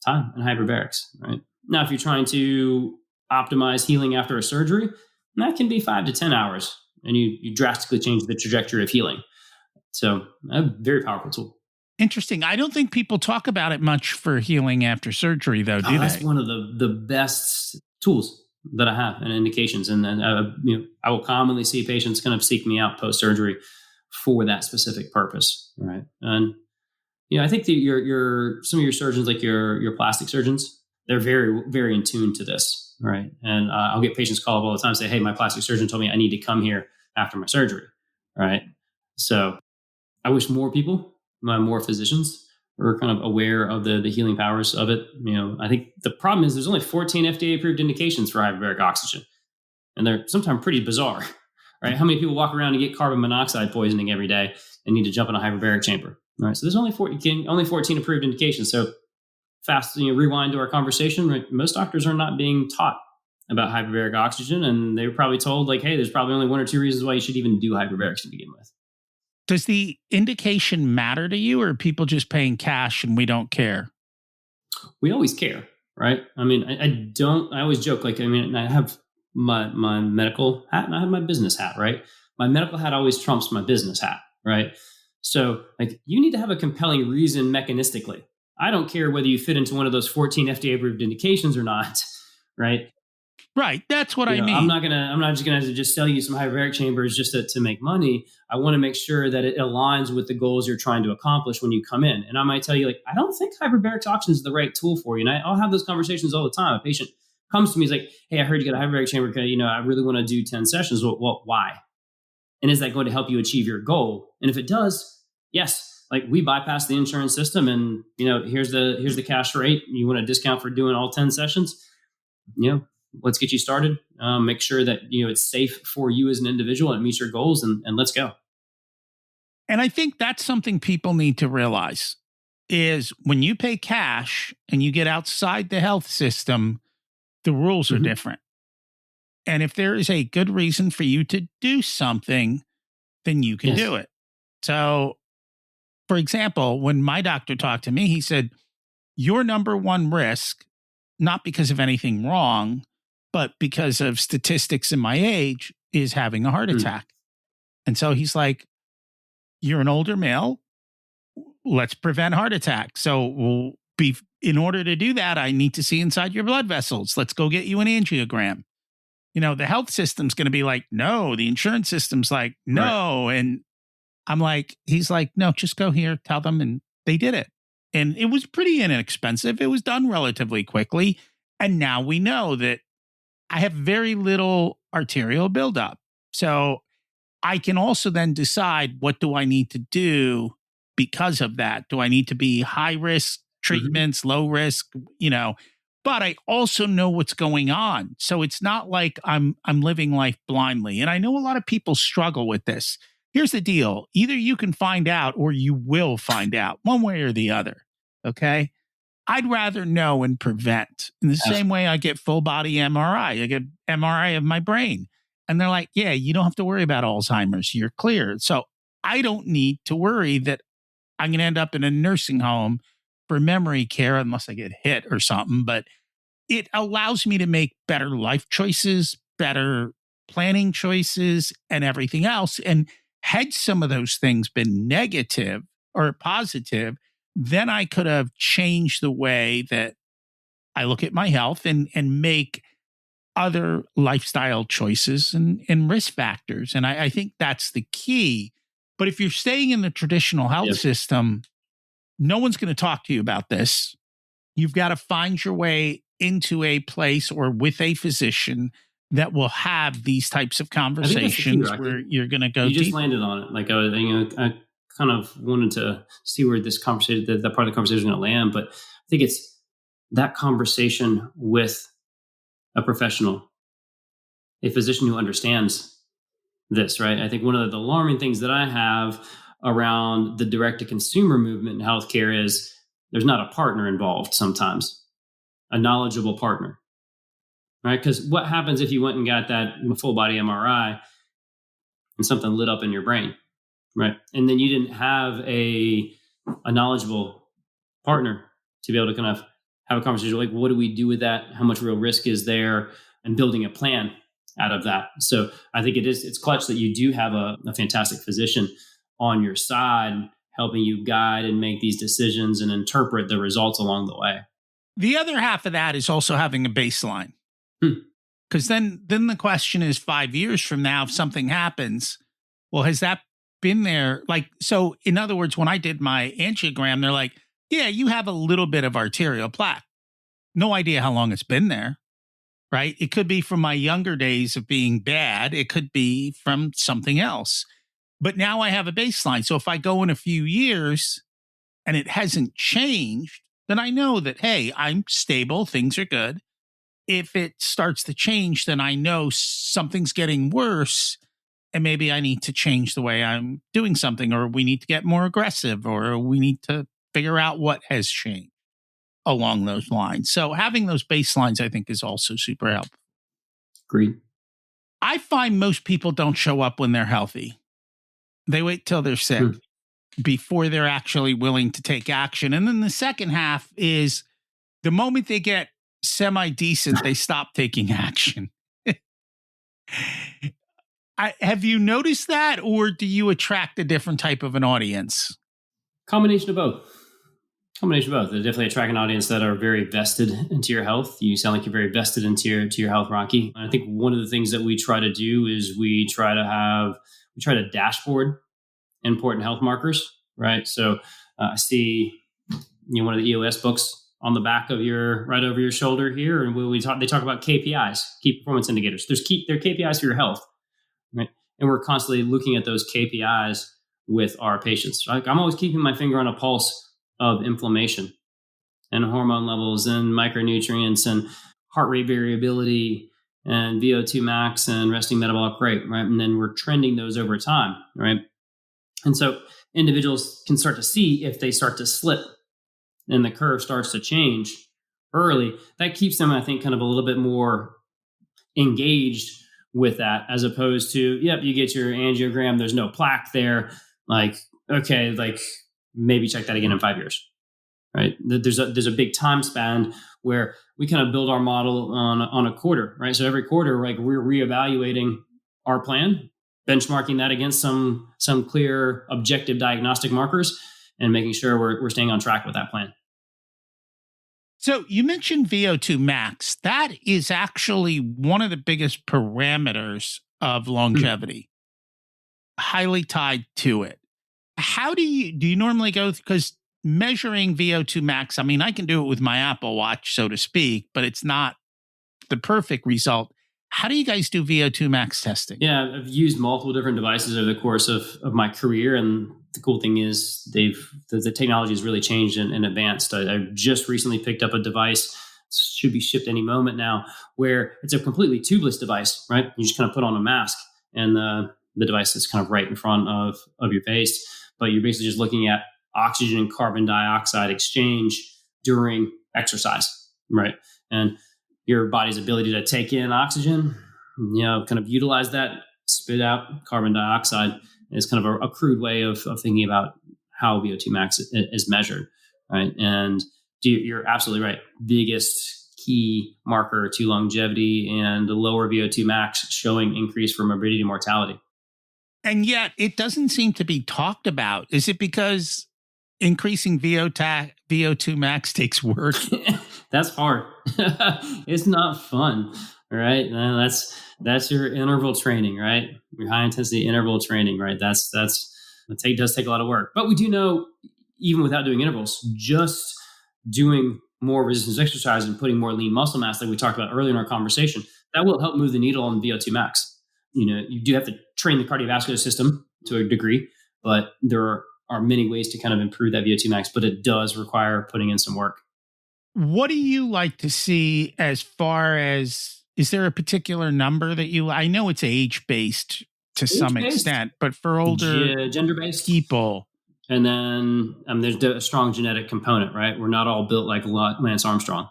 time in hyperbarics, right? Now, if you're trying to optimize healing after a surgery, that can be 5 to 10 hours, and you drastically change the trajectory of healing. So a very powerful tool. Interesting. I don't think people talk about it much for healing after surgery, though, do they? That's one of the best tools that I have and indications. And then, I will commonly see patients kind of seek me out post-surgery for that specific purpose, right? And, I think that some of your surgeons, like your plastic surgeons, they're very, very in tune to this, right? And I'll get patients call up all the time and say, hey, my plastic surgeon told me I need to come here after my surgery, right? So I wish more people, more physicians, are kind of aware of the healing powers of it. I think the problem is there's only 14 FDA approved indications for hyperbaric oxygen, and they're sometimes pretty bizarre, right? How many people walk around and get carbon monoxide poisoning every day and need to jump in a hyperbaric chamber, right? So there's only 14 approved indications. So fast, rewind to our conversation, right? Most doctors are not being taught about hyperbaric oxygen, and they were probably told like, hey, there's probably only 1 or 2 reasons why you should even do hyperbarics to begin with. Does the indication matter to you, or are people just paying cash and we don't care? We always care, right? I always joke, I have my medical hat and I have my business hat, right? My medical hat always trumps my business hat, right? So you need to have a compelling reason mechanistically I don't care whether you fit into one of those 14 FDA approved indications or not, right? Right. That's what I I'm mean. not just gonna just sell you some hyperbaric chambers just to make money. I want to make sure that it aligns with the goals you're trying to accomplish when you come in. And I might tell you, like, I don't think hyperbaric toxins is the right tool for you. And I'll have those conversations all the time. A patient comes to me, he's like, hey, I heard you got a hyperbaric chamber. I really want to do 10 sessions. Well, why? And is that going to help you achieve your goal? And if it does, yes, like we bypass the insurance system, and here's the cash rate. You want a discount for doing all 10 sessions? Let's get you started. Make sure that it's safe for you as an individual and it meets your goals, and let's go. And I think that's something people need to realize is when you pay cash and you get outside the health system, the rules are different. And if there is a good reason for you to do something, then you can do it. So, for example, when my doctor talked to me, he said, your number one risk, not because of anything wrong, but because of statistics in my age, is having a heart attack. And so he's like, you're an older male. Let's prevent heart attack. So in order to do that, I need to see inside your blood vessels. Let's go get you an angiogram. The health system's going to be like, no, the insurance system's like, no. Right. And I'm like, he's like, no, just go here, tell them. And they did it. And it was pretty inexpensive. It was done relatively quickly. And now we know that I have very little arterial buildup. So I can also then decide, what do I need to do because of that? Do I need to be high risk treatments, low risk, but I also know what's going on. So it's not like I'm living life blindly. And I know a lot of people struggle with this. Here's the deal. Either you can find out or you will find out, one way or the other. Okay. I'd rather know and prevent. In the same way I get full body MRI. I get MRI of my brain. And they're like, yeah, you don't have to worry about Alzheimer's. You're clear. So I don't need to worry that I'm going to end up in a nursing home for memory care unless I get hit or something. But it allows me to make better life choices, better planning choices, and everything else. And had some of those things been negative or positive, then I could have changed the way that I look at my health and make other lifestyle choices and risk factors. And I think that's the key. But if you're staying in the traditional health system, no one's going to talk to you about this. You've got to find your way into a place or with a physician that will have these types of conversations where you're going to go deep. You just landed on it. Like I kind of wanted to see where this conversation, that part of the conversation is going to land, but I think it's that conversation with a professional, a physician who understands this, right? I think one of the alarming things that I have around the direct-to-consumer movement in healthcare is there's not a partner involved sometimes, a knowledgeable partner, right? Because what happens if you went and got that full-body MRI and something lit up in your brain, right? And then you didn't have a knowledgeable partner to be able to kind of have a conversation like, what do we do with that? How much real risk is there? And building a plan out of that. So I think it's clutch that you do have a fantastic physician on your side, helping you guide and make these decisions and interpret the results along the way. The other half of that is also having a baseline. Because then the question is 5 years from now, if something happens, well, has that been there? Like, so in other words, when I did my angiogram, they're like, yeah, you have a little bit of arterial plaque. No idea how long it's been there, right? It could be from my younger days of being bad. It could be from something else. But now I have a baseline. So if I go in a few years and it hasn't changed, then I know that, hey, I'm stable. Things are good. If it starts to change, then I know something's getting worse and maybe I need to change the way I'm doing something, or we need to get more aggressive, or we need to figure out what has changed along those lines. So having those baselines, I think, is also super helpful. Agreed. I find most people don't show up when they're healthy. They wait till they're sick before they're actually willing to take action. And then the second half is the moment they get semi-decent, they stop taking action. Have you noticed that, or do you attract a different type of an audience? Combination of both. Combination of both. They definitely attract an audience that are very vested into your health. You sound like you're very vested into your health, Rocky. I think one of the things that we try to do is we try to dashboard important health markers, right? So I see one of the EOS books on the back of right over your shoulder here, and they talk about KPIs, key performance indicators. They're KPIs for your health, right? And we're constantly looking at those KPIs with our patients. Like I'm always keeping my finger on a pulse of inflammation and hormone levels and micronutrients and heart rate variability and VO2 max and resting metabolic rate, right? And then we're trending those over time, right? And so individuals can start to see if they start to slip and the curve starts to change early. That keeps them, I think, kind of a little bit more engaged with that, as opposed to, yep, you get your angiogram, there's no plaque there. Like, okay, like maybe check that again in 5 years, right? There's a big time span where we kind of build our model on a quarter, right? So every quarter, like we're reevaluating our plan, benchmarking that against some clear objective diagnostic markers, and making sure we're staying on track with that plan. So you mentioned VO2 max. That is actually one of the biggest parameters of longevity, highly tied to it. How do you normally go? Because measuring VO2 max, I mean, I can do it with my Apple Watch, so to speak, but it's not the perfect result. How do you guys do VO2 max testing? Yeah, I've used multiple different devices over the course of my career. And the cool thing is the technology has really changed and advanced. I just recently picked up a device, should be shipped any moment now, where it's a completely tubeless device, right? You just kind of put on a mask and the device is kind of right in front of your face. But you're basically just looking at oxygen and carbon dioxide exchange during exercise, right? And your body's ability to take in oxygen, kind of utilize that, spit out carbon dioxide is kind of a crude way of thinking about how VO2 max is measured, right? And you're absolutely right. Biggest key marker to longevity and the lower VO2 max showing increase for morbidity and mortality. And yet it doesn't seem to be talked about. Is it because increasing VO2 max takes work? That's hard. It's not fun, right? That's your interval training, right? Your high intensity interval training, right? Does take a lot of work. But we do know, even without doing intervals, just doing more resistance exercise and putting more lean muscle mass, like we talked about earlier in our conversation, that will help move the needle on VO2 max. You do have to train the cardiovascular system to a degree, but there are many ways to kind of improve that VO2 max, but it does require putting in some work. What do you like to see as far as, is there a particular number that I know it's age-based to some extent, but for older gender-based people. And then there's a strong genetic component, right? We're not all built like Lance Armstrong,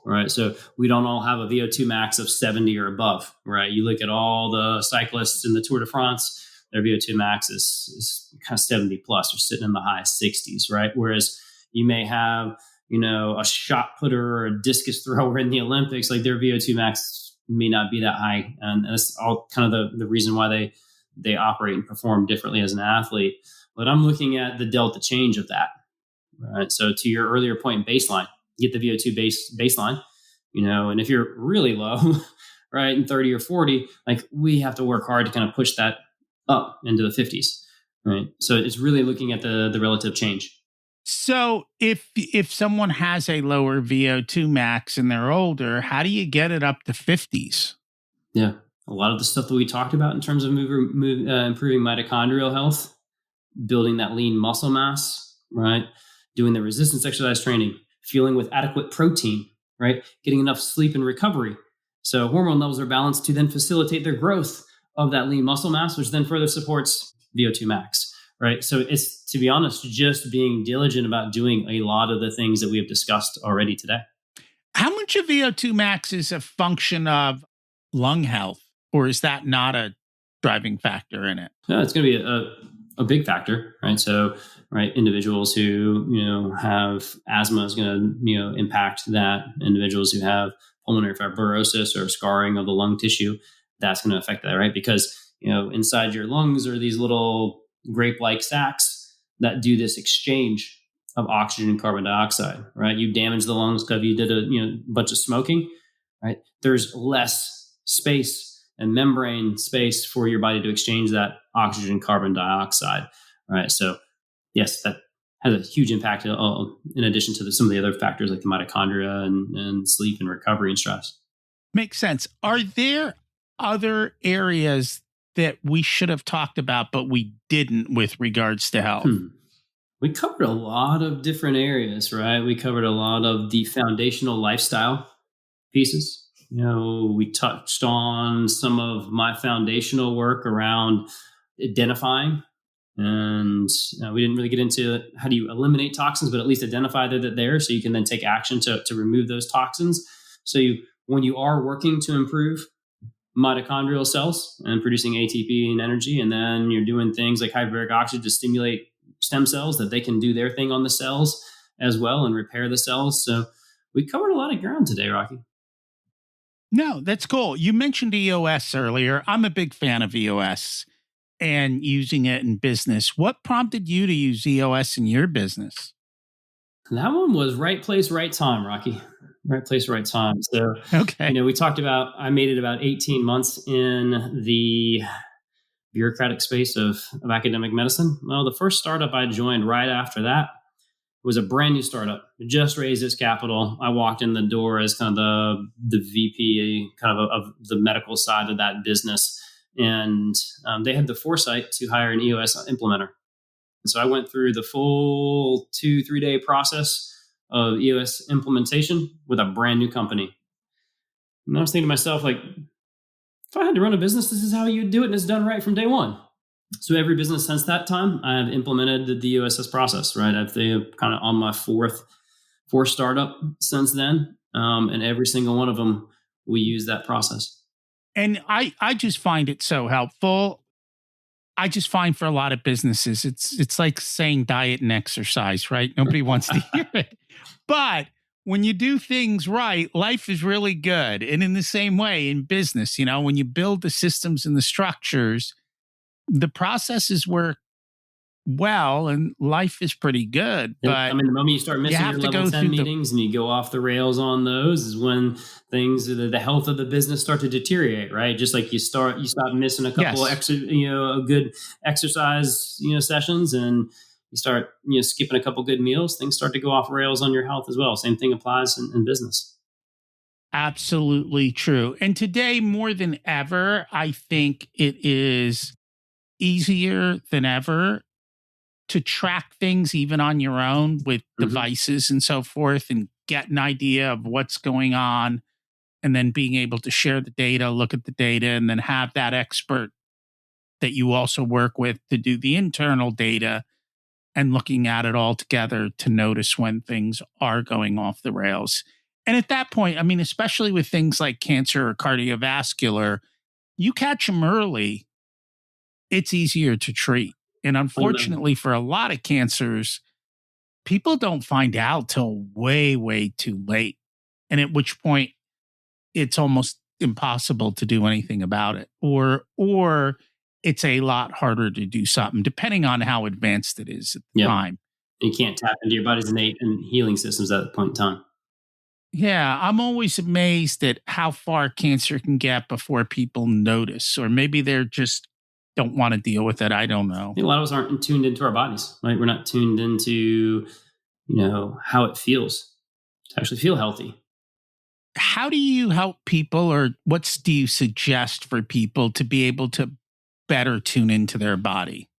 right? So we don't all have a VO2 max of 70 or above, right? You look at all the cyclists in the Tour de France, their VO2 max is kind of 70 plus, or sitting in the high 60s, right? Whereas you may have, a shot putter or a discus thrower in the Olympics, like their VO2 max may not be that high. And that's all kind of the reason why they operate and perform differently as an athlete. But I'm looking at the delta change of that, right? So to your earlier point, baseline, get the VO2 baseline, and if you're really low, right, in 30 or 40, like we have to work hard to kind of push that up into the 50s, right? So it's really looking at the relative change. So if someone has a lower VO2 max and they're older, how do you get it up to 50s? Yeah, a lot of the stuff that we talked about in terms of improving mitochondrial health, building that lean muscle mass, right? Doing the resistance exercise training, fueling with adequate protein, right? Getting enough sleep and recovery. So hormone levels are balanced to then facilitate their growth of that lean muscle mass, which then further supports VO2 max, right? So it's, to be honest, just being diligent about doing a lot of the things that we have discussed already today. How much of VO2 max is a function of lung health, or is that not a driving factor in it? No, it's going to be a big factor, right? So, right, individuals who have asthma is going to impact that. Individuals who have pulmonary fibrosis or scarring of the lung tissue, that's going to affect that, right? Because inside your lungs are these little grape-like sacs that do this exchange of oxygen and carbon dioxide, right? You damage the lungs because you did a bunch of smoking, right? There's less space and membrane space for your body to exchange that oxygen and carbon dioxide, right? So yes, that has a huge impact in addition to some of the other factors like the mitochondria and sleep and recovery and stress. Makes sense. Are there other areas that we should have talked about, but we didn't with regards to health? We covered a lot of different areas, right? We covered a lot of the foundational lifestyle pieces. We touched on some of my foundational work around identifying, and we didn't really get into how do you eliminate toxins, but at least identify that they're there so you can then take action to remove those toxins. So when you are working to improve mitochondrial cells and producing ATP and energy, and then you're doing things like hyperbaric oxygen to stimulate stem cells that they can do their thing on the cells as well and repair the cells. So we covered a lot of ground today, Rocky. No, that's cool. You mentioned EOS earlier. I'm a big fan of EOS and using it in business. What prompted you to use EOS in your business? That one was right place, right time, Rocky. Right place, right time. So, okay. We talked about, I made it about 18 months in the bureaucratic space of academic medicine. Well, the first startup I joined right after that was a brand new startup. It just raised its capital. I walked in the door as kind of the VP kind of the medical side of that business. And they had the foresight to hire an EOS implementer. And so I went through the full 2-3 day process of EOS implementation with a brand new company. And I was thinking to myself, like, if I had to run a business, this is how you do it, and it's done right from day one. So every business since that time, I've implemented the EOS process, right? I've kind of on my fourth startup since then. And every single one of them, we use that process. And I just find it so helpful. I just find for a lot of businesses, it's like saying diet and exercise, right? Nobody wants to hear it. But when you do things right, life is really good. And in the same way, in business, when you build the systems and the structures, the processes work well and life is pretty good. But the moment you start missing your level 10 meetings and you go off the rails on those is when things, the health of the business start to deteriorate, right? Just like you stop missing a couple good exercise, sessions, and you start, skipping a couple good meals, things start to go off rails on your health as well. Same thing applies in business. Absolutely true. And today, more than ever, I think it is easier than ever to track things even on your own with devices and so forth and get an idea of what's going on and then being able to share the data, look at the data, and then have that expert that you also work with to do the internal data and looking at it all together to notice when things are going off the rails. And at that point, especially with things like cancer or cardiovascular, you catch them early, it's easier to treat. And unfortunately, for a lot of cancers, people don't find out till way, way too late. And at which point, it's almost impossible to do anything about it. Or it's a lot harder to do something, depending on how advanced it is at the time. You can't tap into your body's innate and healing systems at that point in time. Yeah, I'm always amazed at how far cancer can get before people notice. Or maybe they're just don't want to deal with it. I don't know. A lot of us aren't tuned into our bodies, right? We're not tuned into, how it feels to actually feel healthy. How do you help people, or what do you suggest for people to be able to better tune into their body?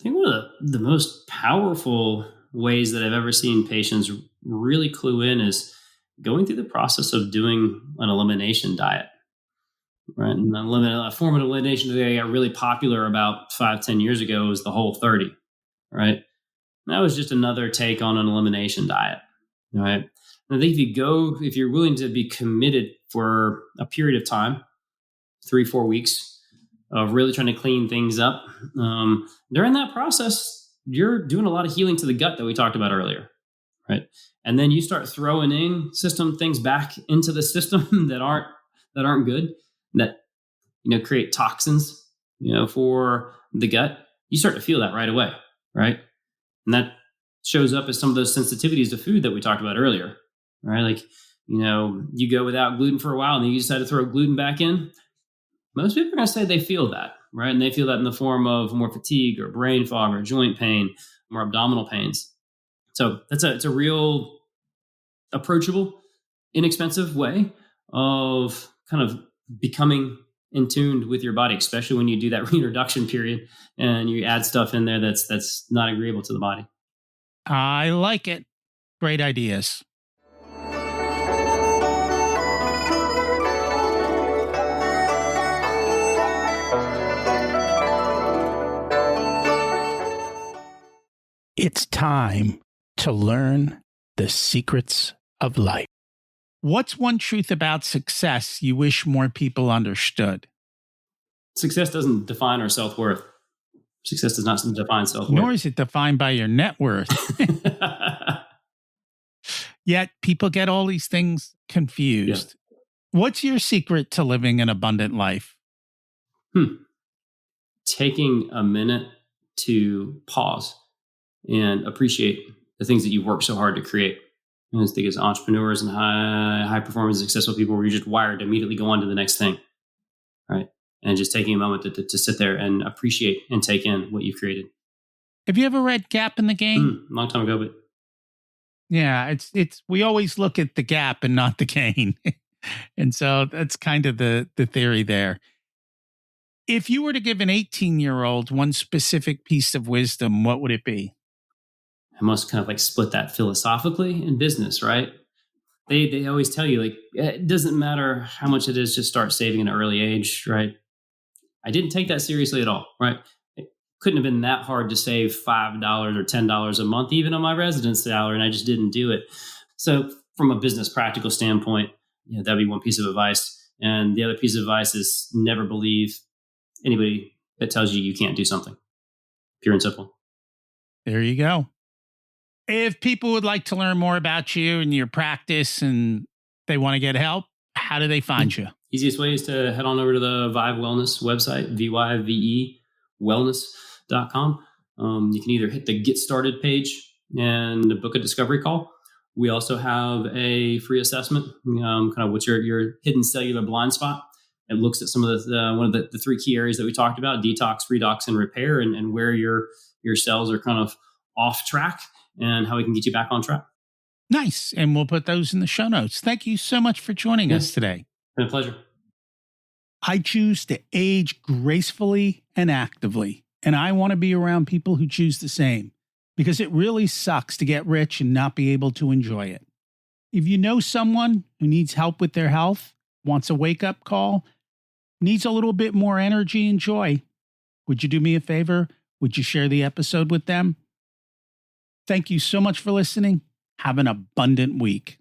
I think one of the most powerful ways that I've ever seen patients really clue in is going through the process of doing an elimination diet. Right. And a form of elimination that got really popular about 5-10 years ago was the Whole30. Right. And that was just another take on an elimination diet. Right. And I think if you're willing to be committed for a period of time, 3-4 weeks of really trying to clean things up, during that process, you're doing a lot of healing to the gut that we talked about earlier. Right. And then you start throwing in things back into the system that aren't good, that create toxins for the gut. You start to feel that right away, right? And that shows up as some of those sensitivities to food that we talked about earlier, right? Like, you go without gluten for a while and then you decide to throw gluten back in. Most people are going to say they feel that, right? And they feel that in the form of more fatigue or brain fog or joint pain, more abdominal pains. So it's a real approachable, inexpensive way of kind of becoming in tune with your body, especially when you do that reintroduction period and you add stuff in there that's not agreeable to the body. I like it. Great ideas. It's time to learn the secrets of life. What's one truth about success you wish more people understood? Success doesn't define our self-worth. Success does not define self-worth. Nor is it defined by your net worth. Yet people get all these things confused. Yeah. What's your secret to living an abundant life? Taking a minute to pause and appreciate the things that you've worked so hard to create. And I think as entrepreneurs and high performance, successful people, we're just wired to immediately go on to the next thing, right? And just taking a moment to sit there and appreciate and take in what you've created. Have you ever read Gap in the Gain? Long time ago, but yeah, it's we always look at the gap and not the gain. And so that's kind of the theory there. If you were to give an 18-year-old one specific piece of wisdom, what would it be? I must kind of like split that philosophically in business, right? They always tell you, like, it doesn't matter how much it is, just start saving at an early age, right? I didn't take that seriously at all, right? It couldn't have been that hard to save $5 or $10 a month, even on my residence salary, and I just didn't do it. So from a business practical standpoint, that'd be one piece of advice. And the other piece of advice is never believe anybody that tells you can't do something. Pure and simple. There you go. If people would like to learn more about you and your practice and they want to get help, how do they find you? Easiest way is to head on over to the Vive Wellness website, VYVEwellness.com. You can either hit the Get Started page and book a discovery call. We also have a free assessment, kind of what's your hidden cellular blind spot. It looks at some of one of the three key areas that we talked about: detox, redox, and repair, and where your cells are kind of off track and how we can get you back on track. Nice. And we'll put those in the show notes. Thank you so much for joining us today. Been a pleasure. I choose to age gracefully and actively, and I want to be around people who choose the same, because it really sucks to get rich and not be able to enjoy it. If you know someone who needs help with their health, wants a wake-up call, needs a little bit more energy and joy, would you do me a favor? Would you share the episode with them? Thank you so much for listening. Have an abundant week.